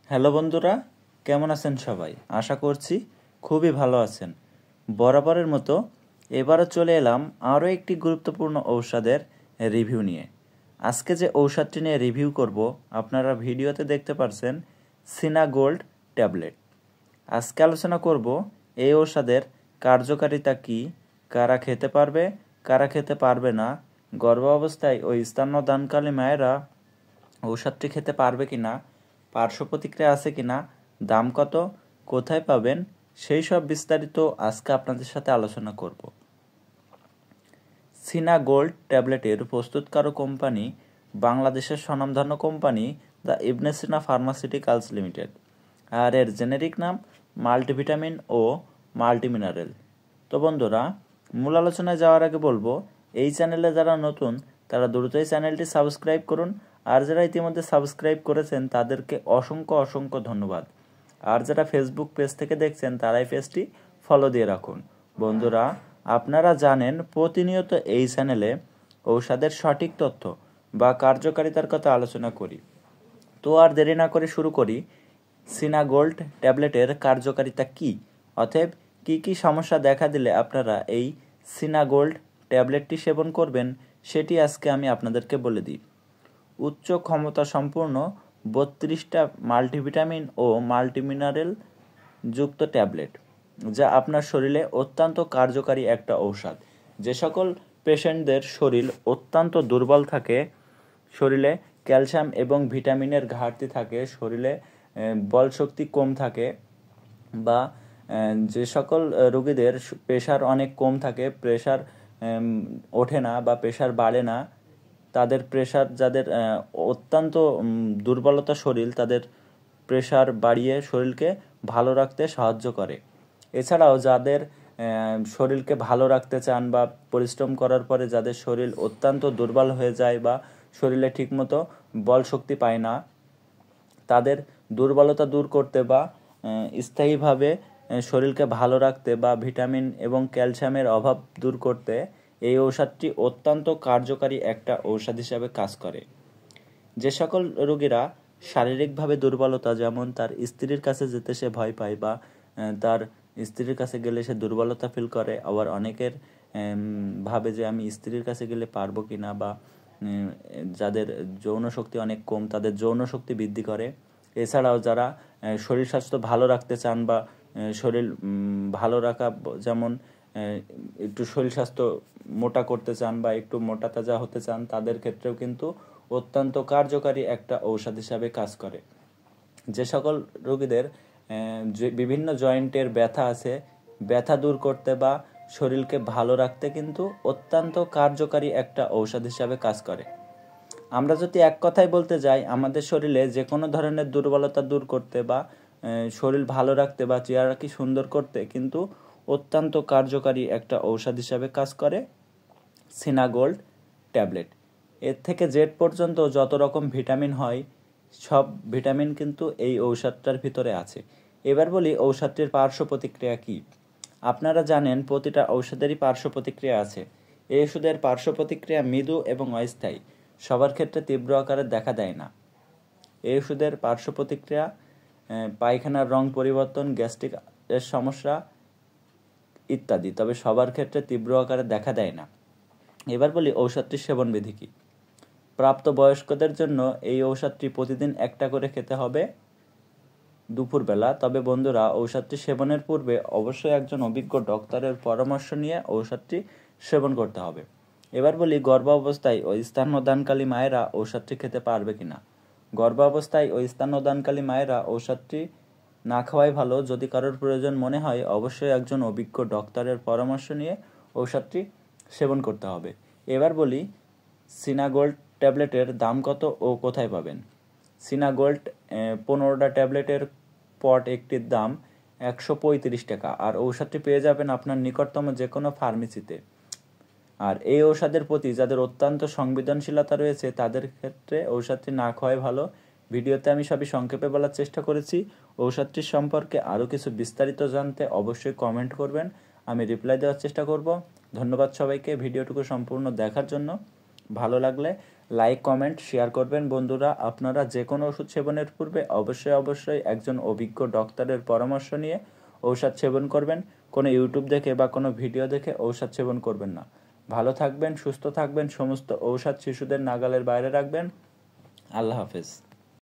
Hello বন্ধুরা, কেমন আছেন সবাই? আশা করছি খুবই ভালো আছেন। বরাবরের মতো এবারও চলে এলাম আরও একটি গুরুত্বপূর্ণ ঔষধের রিভিউ নিয়ে। আজকে যে ঔষধটি নিয়ে রিভিউ করব, আপনারা ভিডিওতে দেখতে পাচ্ছেন সিনা গোল্ড ট্যাবলেট। আজকে আলোচনা করব এই ঔষধের কার্যকারিতা কী, কারা খেতে পারবে, কারা খেতে পারবে না, গর্ভাবস্থায় ও স্তন্যদানকালী মায়েরা ঔষধটি খেতে পারবে কিনা, পার্শ্ব প্রতিক্রিয়া আছে কিনা, দাম কত, কোথায় পাবেন, সেই সব বিস্তারিত আজকে আপনাদের সাথে আলোচনা করব। সিনা গোল্ড ট্যাবলেটের প্রস্তুতকারক কোম্পানি বাংলাদেশের স্বনামধন্য company the Ibn Sina pharmaceuticals limited, আর এর জেনেরিক নাম মাল্টিভিটামিন ও মাল্টিমিনারেল। তো বন্ধুরা, মূল আলোচনায় যাওয়ার আগে বলবো, এই চ্যানেলে যারা নতুন তারা দ্রুতই চ্যানেলটি সাবস্ক্রাইব করুন, আর যারা ইতিমধ্যে সাবস্ক্রাইব করেছেন তাদেরকে অসংখ্য অসংখ্য ধন্যবাদ। আর যারা ফেসবুক পেজ থেকে দেখছেন তারাই পেজটি ফলো দিয়ে রাখুন। বন্ধুরা, আপনারা জানেন প্রতিনিয়ত এই চ্যানেলে ঔষধের সঠিক তথ্য বা কার্যকারিতার কথা আলোচনা করি। তো আর দেরি না করে শুরু করি। সিনা গোল্ড ট্যাবলেটের কার্যকারিতা কী, অতএব কী কী সমস্যা দেখা দিলে আপনারা এই সিনা গোল্ড ট্যাবলেটটি সেবন করবেন, সেটি আজকে আমি আপনাদেরকে বলে দিই। উচ্চ ক্ষমতা সম্পূর্ণ 32টা মাল্টিভিটামিন ও মাল্টিমিনারেল যুক্ত ট্যাবলেট, যা আপনার শরীরে অত্যন্ত কার্যকারী একটা ঔষধ। যে সকল পেশেন্টদের শরীর অত্যন্ত দুর্বল থাকে, শরীরে ক্যালসিয়াম এবং ভিটামিনের ঘাটতি থাকে, শরীরে বল শক্তি কম থাকে, বা যে সকল রোগীদের প্রেশার অনেক কম থাকে, প্রেশার ওঠে না বা প্রেশার বাড়ে না, তাদের প্রেশার, যাদের অত্যন্ত দুর্বলতা শরীর, তাদের প্রেশার বাড়িয়ে শরীরকে ভালো রাখতে সাহায্য করে। এছাড়াও যাদের শরীরকে ভালো রাখতে চান বা পরিশ্রম করার পরে যাদের শরীর অত্যন্ত দুর্বল হয়ে যায় বা শরীরে ঠিকমতো বল শক্তি পায় না, তাদের দুর্বলতা দূর করতে বা স্থায়ীভাবে শরীরকে ভালো রাখতে বা ভিটামিন এবং ক্যালসিয়ামের অভাব দূর করতে এই ঔষধটি অত্যন্ত কার্যকারী একটা ঔষধ হিসাবে কাজ করে। যে সকল রোগীরা শারীরিকভাবে দুর্বলতা, যেমন তার স্ত্রীর কাছে যেতে সে ভয় পায় বা তার স্ত্রীর কাছে গেলে সে দুর্বলতা ফিল করে, আবার অনেকের ভাবে যে আমি স্ত্রীর কাছে গেলে পারবো কিনা, বা যাদের যৌন শক্তি অনেক কম তাদের যৌন শক্তি বৃদ্ধি করে। এছাড়াও যারা শরীর স্বাস্থ্য ভালো রাখতে চান বা শরীর ভালো রাখা, যেমন একটু শরীর স্বাস্থ্য মোটা করতে চান বা একটু মোটা তাজা হতে চান, তাদের ক্ষেত্রেও কিন্তু অত্যন্ত কার্যকারী একটা ঔষধ হিসাবে কাজ করে। যে সকল রোগীদের বিভিন্ন জয়েন্টের ব্যথা আছে, ব্যথা দূর করতে বা শরীরকে ভালো রাখতে কিন্তু অত্যন্ত কার্যকারী একটা ঔষধ হিসাবে কাজ করে। আমরা যদি এক কথায় বলতে যাই, আমাদের শরীরে যে কোনো ধরনের দুর্বলতা দূর করতে বা শরীর ভালো রাখতে বা চেহারাকে সুন্দর করতে কিন্তু অত্যন্ত কার্যকারী একটা ঔষধ হিসাবে কাজ করে সিনা গোল্ড ট্যাবলেট। এর থেকে জেড পর্যন্ত যত রকম ভিটামিন হয়, সব ভিটামিন কিন্তু এই ঔষধটার ভিতরে আছে। এবার বলি ঔষধটির পার্শ্ব প্রতিক্রিয়া কী। আপনারা জানেন প্রতিটা ঔষধেরই পার্শ্ব প্রতিক্রিয়া আছে। এই ওষুধের পার্শ্ব প্রতিক্রিয়া মৃদু এবং অস্থায়ী, সবার ক্ষেত্রে তীব্র আকারে দেখা দেয় না। এই ওষুধের পার্শ্ব প্রতিক্রিয়া পায়খানার রং পরিবর্তন, গ্যাস্ট্রিক এর সমস্যা ইত্যাদি, তবে সবার ক্ষেত্রে তীব্র আকারে দেখা দেয় না। এবার বলি ঔষধটির সেবনবিধি কী। প্রাপ্তবয়স্কদের জন্য এই ঔষধটি প্রতিদিন একটা করে খেতে হবে দুপুরবেলা। তবে বন্ধুরা, ঔষধটি সেবনের পূর্বে অবশ্যই একজন অভিজ্ঞ ডক্টরের পরামর্শ নিয়ে ঔষধটি সেবন করতে হবে। এবার বলি গর্ভাবস্থায় ও স্তন্যদানকালী মায়েরা ঔষধটি খেতে পারবে কিনা। গর্ভাবস্থায় ও স্তন্যদানকালী মায়েরা ঔষধটি না খাওয়াই ভালো। যদি কারোর প্রয়োজন মনে হয় অবশ্যই একজন অভিজ্ঞ ডক্টরের পরামর্শ নিয়ে ঔষধটি সেবন করতে হবে। এবার বলি সিনা গোল্ড ট্যাবলেটের দাম কত ও কোথায় পাবেন। সিনা গোল্ড 15টা ট্যাবলেটের পট একটির দাম 135 টাকা, আর ঔষধটি পেয়ে যাবেন আপনার নিকটতম যে কোনো ফার্মেসিতে। আর এই ঔষধের প্রতি যাদের অত্যন্ত সংবেদনশীলতা রয়েছে তাদের ক্ষেত্রে ঔষধটি না খাওয়াই ভালো। ভিডিওতে আমি সবই সংক্ষেপে বলার চেষ্টা করেছি। ঔষধটির সম্পর্কে আরও কিছু বিস্তারিত জানতে অবশ্যই কমেন্ট করবেন, আমি রিপ্লাই দেওয়ার চেষ্টা করব। ধন্যবাদ সবাইকে ভিডিওটুকু সম্পূর্ণ দেখার জন্য। ভালো লাগলে লাইক কমেন্ট শেয়ার করবেন। বন্ধুরা, আপনারা যে কোনো ওষুধ সেবনের পূর্বে অবশ্যই একজন অভিজ্ঞ ডক্টরের পরামর্শ নিয়ে ঔষধ সেবন করবেন। কোনো ইউটিউব দেখে বা কোনো ভিডিও দেখে ঔষধ সেবন করবেন না। ভালো থাকবেন, সুস্থ থাকবেন, সমস্ত ঔষধ শিশুদের নাগালের বাইরে রাখবেন। আল্লাহ হাফেজ।